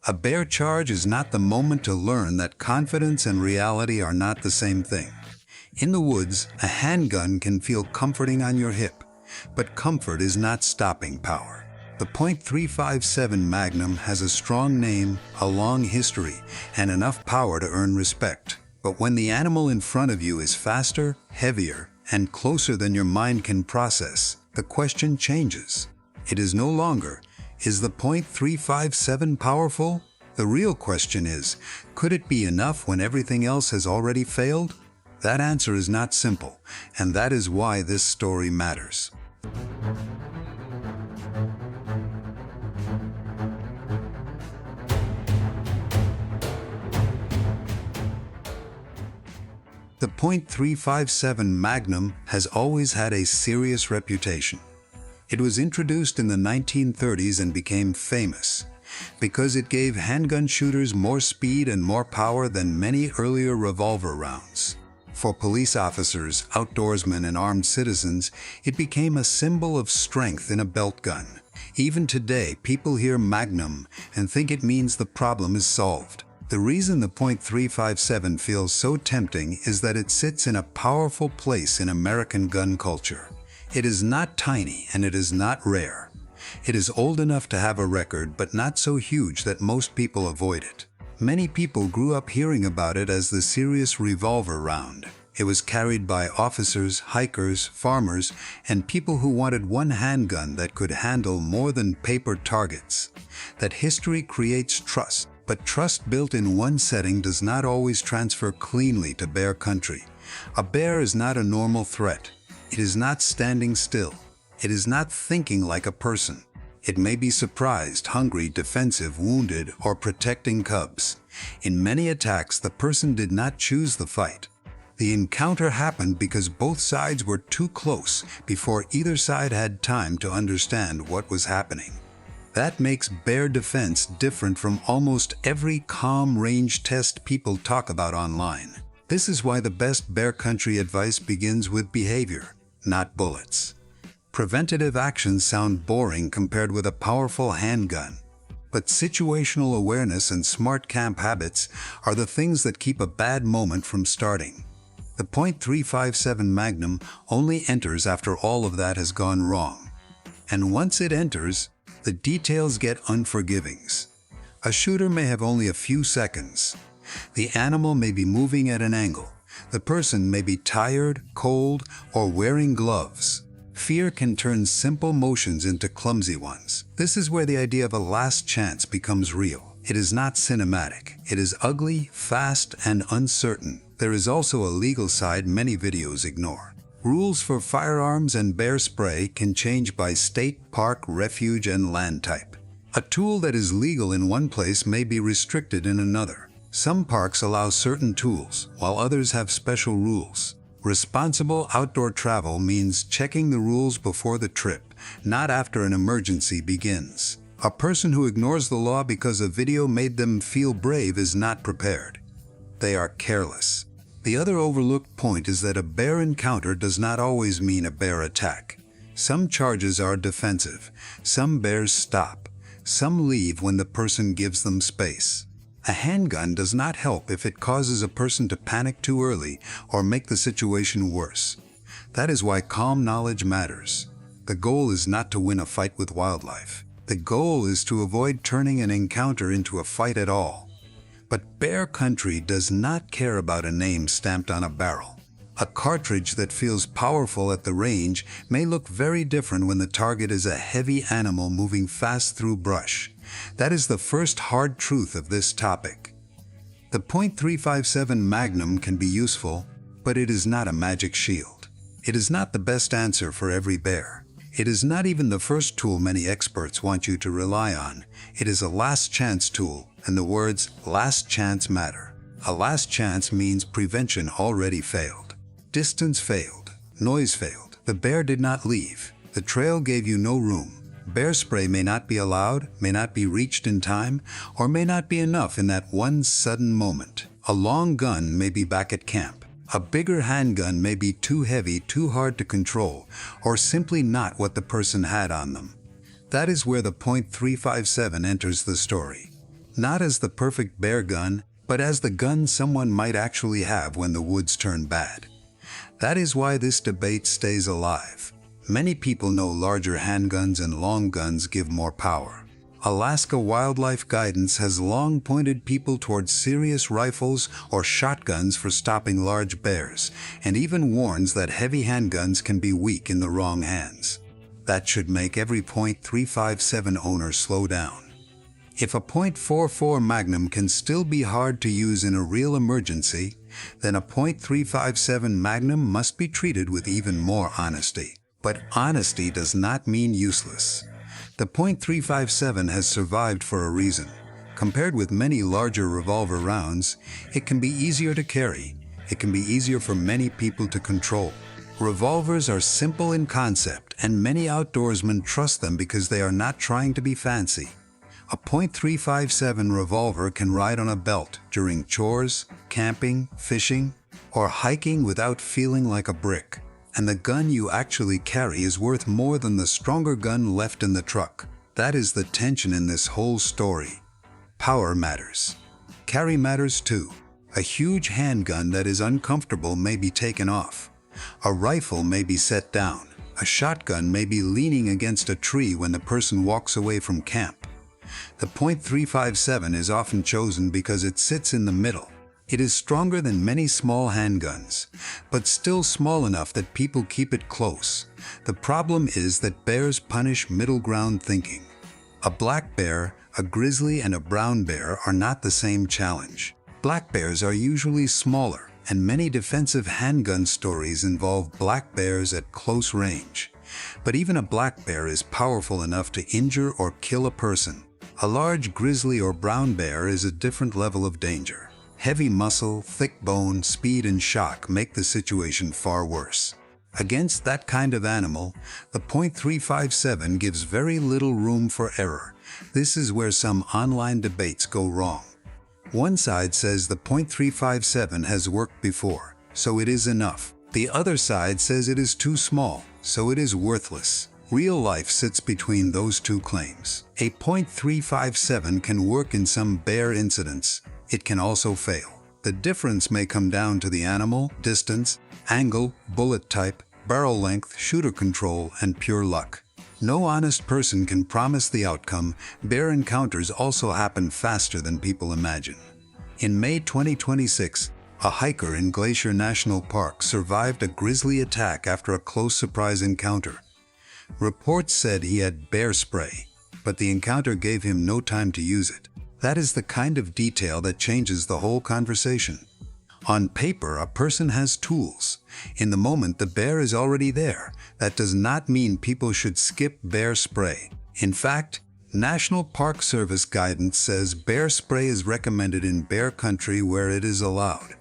A bear charge is not the moment to learn that confidence and reality are not the same thing. In the woods, a handgun can feel comforting on your hip, but comfort is not stopping power. The .357 Magnum has a strong name, a long history, and enough power to earn respect. But when the animal in front of you is faster, heavier, and closer than your mind can process, the question changes. It is no longer, is the .357 powerful? The real question is, could it be enough when everything else has already failed? That answer is not simple, and that is why this story matters. The .357 Magnum has always had a serious reputation. It was introduced in the 1930s and became famous because it gave handgun shooters more speed and more power than many earlier revolver rounds. For police officers, outdoorsmen, and armed citizens, it became a symbol of strength in a belt gun. Even today, people hear Magnum and think it means the problem is solved. The reason the .357 feels so tempting is that it sits in a powerful place in American gun culture. It is not tiny and it is not rare. It is old enough to have a record, but not so huge that most people avoid it. Many people grew up hearing about it as the serious revolver round. It was carried by officers, hikers, farmers, and people who wanted one handgun that could handle more than paper targets. That history creates trust. But trust built in one setting does not always transfer cleanly to bear country. A bear is not a normal threat. It is not standing still. It is not thinking like a person. It may be surprised, hungry, defensive, wounded, or protecting cubs. In many attacks, the person did not choose the fight. The encounter happened because both sides were too close before either side had time to understand what was happening. That makes bear defense different from almost every calm range test people talk about online. This is why the best bear country advice begins with behavior, not bullets. Preventative actions sound boring compared with a powerful handgun. But situational awareness and smart camp habits are the things that keep a bad moment from starting. The .357 Magnum only enters after all of that has gone wrong. And once it enters, the details get unforgiving. A shooter may have only a few seconds. The animal may be moving at an angle. The person may be tired, cold, or wearing gloves. Fear can turn simple motions into clumsy ones. This is where the idea of a last chance becomes real. It is not cinematic. It is ugly, fast, and uncertain. There is also a legal side many videos ignore. Rules for firearms and bear spray can change by state, park, refuge, and land type. A tool that is legal in one place may be restricted in another. Some parks allow certain tools, while others have special rules. Responsible outdoor travel means checking the rules before the trip, not after an emergency begins. A person who ignores the law because a video made them feel brave is not prepared. They are careless. The other overlooked point is that a bear encounter does not always mean a bear attack. Some charges are defensive. Some bears stop. Some leave when the person gives them space. A handgun does not help if it causes a person to panic too early or make the situation worse. That is why calm knowledge matters. The goal is not to win a fight with wildlife. The goal is to avoid turning an encounter into a fight at all. But bear country does not care about a name stamped on a barrel. A cartridge that feels powerful at the range may look very different when the target is a heavy animal moving fast through brush. That is the first hard truth of this topic. The .357 Magnum can be useful, but it is not a magic shield. It is not the best answer for every bear. It is not even the first tool many experts want you to rely on. It is a last chance tool, and the words last chance matter. A last chance means prevention already failed. Distance failed. Noise failed. The bear did not leave. The trail gave you no room. Bear spray may not be allowed, may not be reached in time, or may not be enough in that one sudden moment. A long gun may be back at camp. A bigger handgun may be too heavy, too hard to control, or simply not what the person had on them. That is where the .357 enters the story. not as the perfect bear gun, but as the gun someone might actually have when the woods turn bad. That is why this debate stays alive. Many people know larger handguns and long guns give more power. Alaska Wildlife Guidance has long pointed people towards serious rifles or shotguns for stopping large bears, and even warns that heavy handguns can be weak in the wrong hands. That should make every .357 owner slow down. If a .44 Magnum can still be hard to use in a real emergency, then a .357 Magnum must be treated with even more honesty. But honesty does not mean useless. The .357 has survived for a reason. Compared with many larger revolver rounds, it can be easier to carry. It can be easier for many people to control. Revolvers are simple in concept, and many outdoorsmen trust them because they are not trying to be fancy. A .357 revolver can ride on a belt during chores, camping, fishing, or hiking without feeling like a brick. And the gun you actually carry is worth more than the stronger gun left in the truck. That is the tension in this whole story. Power matters. Carry matters too. A huge handgun that is uncomfortable may be taken off. A rifle may be set down. A shotgun may be leaning against a tree when the person walks away from camp. The .357 is often chosen because it sits in the middle. It is stronger than many small handguns, but still small enough that people keep it close. The problem is that bears punish middle ground thinking. A black bear, a grizzly, and a brown bear are not the same challenge. Black bears are usually smaller, and many defensive handgun stories involve black bears at close range. But even a black bear is powerful enough to injure or kill a person. A large grizzly or brown bear is a different level of danger. Heavy muscle, thick bone, speed, and shock make the situation far worse. Against that kind of animal, the .357 gives very little room for error. This is where some online debates go wrong. One side says the .357 has worked before, so it is enough. The other side says it is too small, so it is worthless. Real life sits between those two claims. A .357 can work in some bear incidents. It can also fail. The difference may come down to the animal, distance, angle, bullet type, barrel length, shooter control, and pure luck. No honest person can promise the outcome. Bear encounters also happen faster than people imagine. In May 2026, a hiker in Glacier National Park survived a grizzly attack after a close surprise encounter. Reports said he had bear spray, but the encounter gave him no time to use it. That is the kind of detail that changes the whole conversation. On paper, a person has tools. In the moment, the bear is already there. That does not mean people should skip bear spray. In fact, National Park Service guidance says bear spray is recommended in bear country where it is allowed.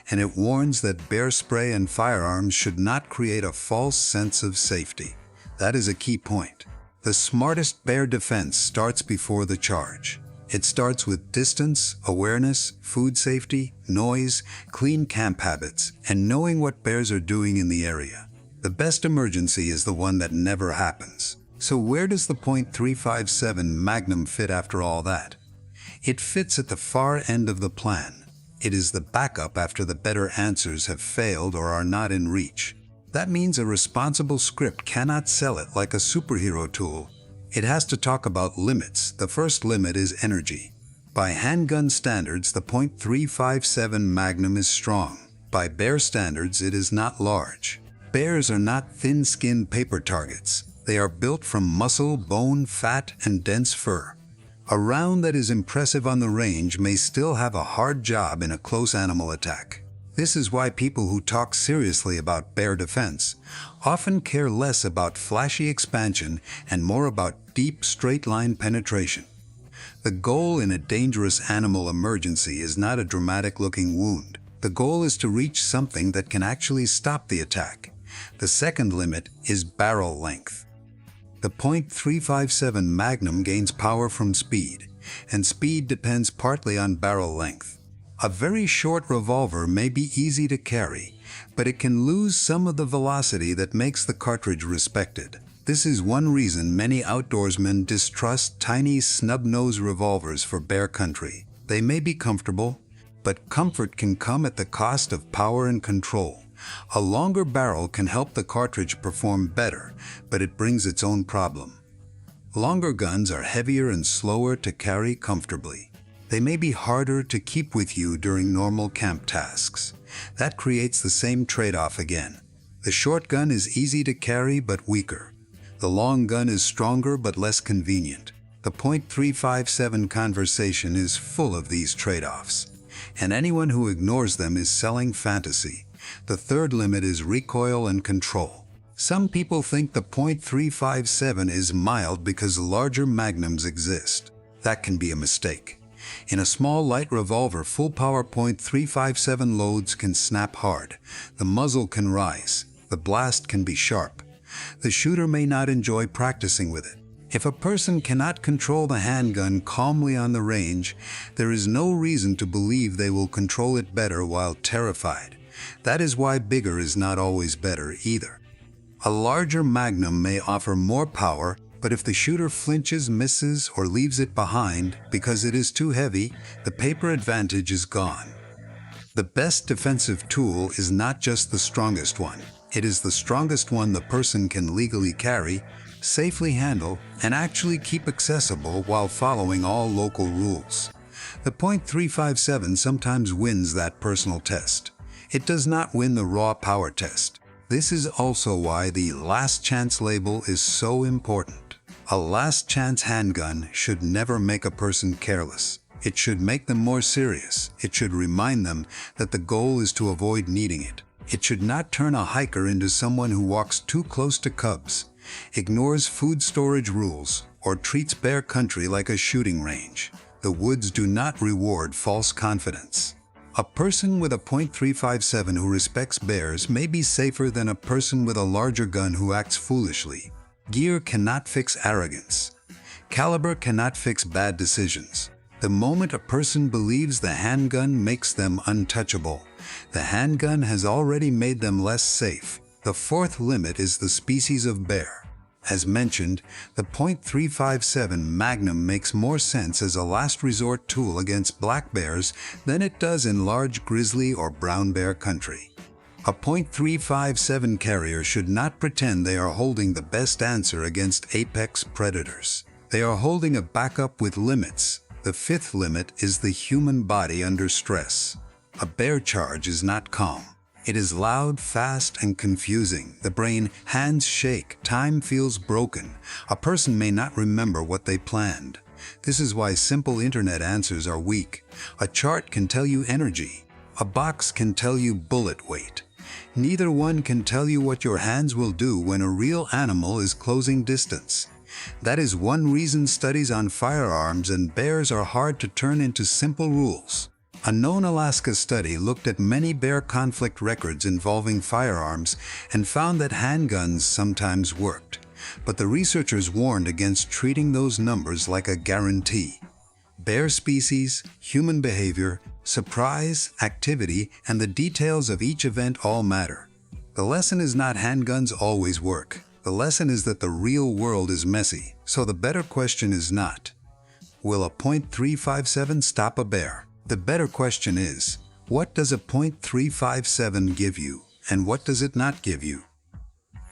And it warns that bear spray and firearms should not create a false sense of safety. That is a key point. The smartest bear defense starts before the charge. It starts with distance, awareness, food safety, noise, clean camp habits, and knowing what bears are doing in the area. The best emergency is the one that never happens. So where does the .357 Magnum fit after all that? It fits at the far end of the plan. It is the backup after the better answers have failed or are not in reach. That means a responsible script cannot sell it like a superhero tool. It has to talk about limits. The first limit is energy. By handgun standards, the .357 Magnum is strong. By bear standards, it is not large. Bears are not thin-skinned paper targets. They are built from muscle, bone, fat, and dense fur. A round that is impressive on the range may still have a hard job in a close animal attack. This is why people who talk seriously about bear defense often care less about flashy expansion and more about deep, straight-line penetration. The goal in a dangerous animal emergency is not a dramatic-looking wound. The goal is to reach something that can actually stop the attack. The second limit is barrel length. The .357 Magnum gains power from speed, and speed depends partly on barrel length. A very short revolver may be easy to carry, but it can lose some of the velocity that makes the cartridge respected. This is one reason many outdoorsmen distrust tiny snub-nosed revolvers for bear country. They may be comfortable, but comfort can come at the cost of power and control. A longer barrel can help the cartridge perform better, but it brings its own problem. Longer guns are heavier and slower to carry comfortably. They may be harder to keep with you during normal camp tasks. That creates the same trade-off again. The short gun is easy to carry but weaker. The long gun is stronger but less convenient. The .357 conversation is full of these trade-offs, and anyone who ignores them is selling fantasy. The third limit is recoil and control. Some people think the .357 is mild because larger magnums exist. That can be a mistake. In a small light revolver, full-power .357 loads can snap hard. The muzzle can rise. The blast can be sharp. The shooter may not enjoy practicing with it. If a person cannot control the handgun calmly on the range, there is no reason to believe they will control it better while terrified. That is why bigger is not always better either. A larger Magnum may offer more power, but if the shooter flinches, misses, or leaves it behind because it is too heavy, the paper advantage is gone. The best defensive tool is not just the strongest one. It is the strongest one the person can legally carry, safely handle, and actually keep accessible while following all local rules. The .357 sometimes wins that personal test. It does not win the raw power test. This is also why the last chance label is so important. A last chance handgun should never make a person careless. It should make them more serious. It should remind them that the goal is to avoid needing it. It should not turn a hiker into someone who walks too close to cubs, ignores food storage rules, or treats bear country like a shooting range. The woods do not reward false confidence. A person with a .357 who respects bears may be safer than a person with a larger gun who acts foolishly. Gear cannot fix arrogance. Caliber cannot fix bad decisions. The moment a person believes the handgun makes them untouchable, the handgun has already made them less safe. The fourth limit is the species of bear. As mentioned, the .357 Magnum makes more sense as a last resort tool against black bears than it does in large grizzly or brown bear country. A .357 carrier should not pretend they are holding the best answer against apex predators. They are holding a backup with limits. The fifth limit is the human body under stress. A bear charge is not calm. It is loud, fast, and confusing. The brain, hands shake, time feels broken. A person may not remember what they planned. This is why simple internet answers are weak. A chart can tell you energy. A box can tell you bullet weight. Neither one can tell you what your hands will do when a real animal is closing distance. That is one reason studies on firearms and bears are hard to turn into simple rules. A known Alaska study looked at many bear conflict records involving firearms and found that handguns sometimes worked. But the researchers warned against treating those numbers like a guarantee. Bear species, human behavior, surprise, activity, and the details of each event all matter. The lesson is not handguns always work. The lesson is that the real world is messy. So the better question is not, will a .357 stop a bear? The better question is, what does a .357 give you, and what does it not give you?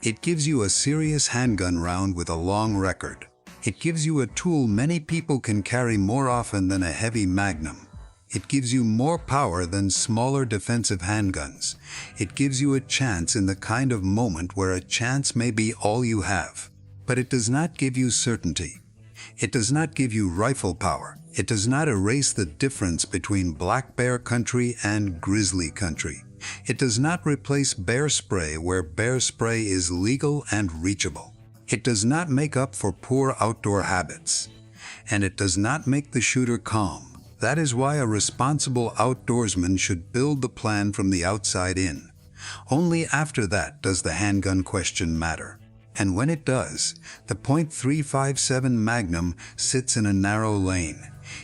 It gives you a serious handgun round with a long record. It gives you a tool many people can carry more often than a heavy Magnum. It gives you more power than smaller defensive handguns. It gives you a chance in the kind of moment where a chance may be all you have. But it does not give you certainty. It does not give you rifle power. It does not erase the difference between black bear country and grizzly country. It does not replace bear spray where bear spray is legal and reachable. It does not make up for poor outdoor habits. And it does not make the shooter calm. That is why a responsible outdoorsman should build the plan from the outside in. Only after that does the handgun question matter. And when it does, the .357 Magnum sits in a narrow lane.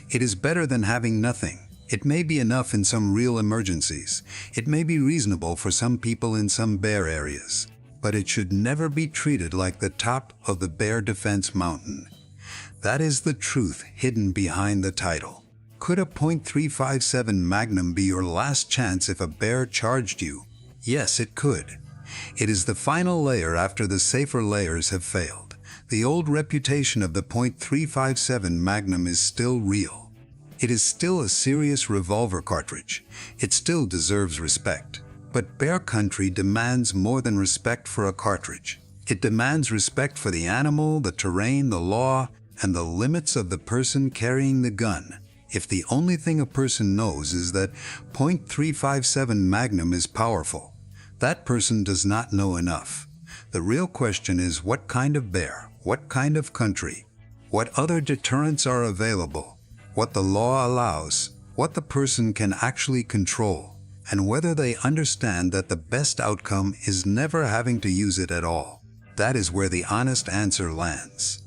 It is better than having nothing. It may be enough in some real emergencies. It may be reasonable for some people in some bear areas. but it should never be treated like the top of the bear defense mountain. That is the truth hidden behind the title. Could a .357 Magnum be your last chance if a bear charged you? Yes, it could. It is the final layer after the safer layers have failed. The old reputation of the .357 Magnum is still real. It is still a serious revolver cartridge. It still deserves respect. But bear country demands more than respect for a cartridge. It demands respect for the animal, the terrain, the law, and the limits of the person carrying the gun. If the only thing a person knows is that .357 Magnum is powerful, that person does not know enough. The real question is what kind of bear, what kind of country, what other deterrents are available, what the law allows, what the person can actually control, and whether they understand that the best outcome is never having to use it at all. That is where the honest answer lands.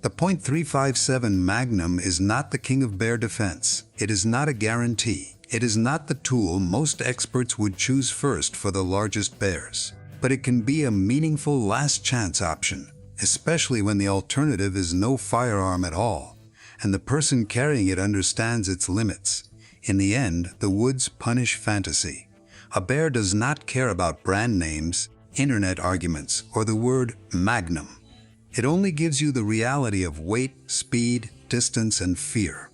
The .357 Magnum is not the king of bear defense. It is not a guarantee. It is not the tool most experts would choose first for the largest bears. But it can be a meaningful last chance option, especially when the alternative is no firearm at all, and the person carrying it understands its limits. In the end, the woods punish fantasy. A bear does not care about brand names, internet arguments, or the word Magnum. It only gives you the reality of weight, speed, distance, and fear.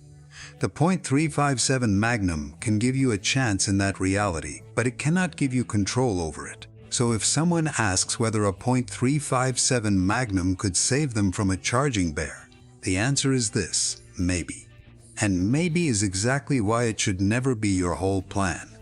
The .357 Magnum can give you a chance in that reality, but it cannot give you control over it. So if someone asks whether a .357 Magnum could save them from a charging bear, the answer is this: maybe. And maybe is exactly why it should never be your whole plan.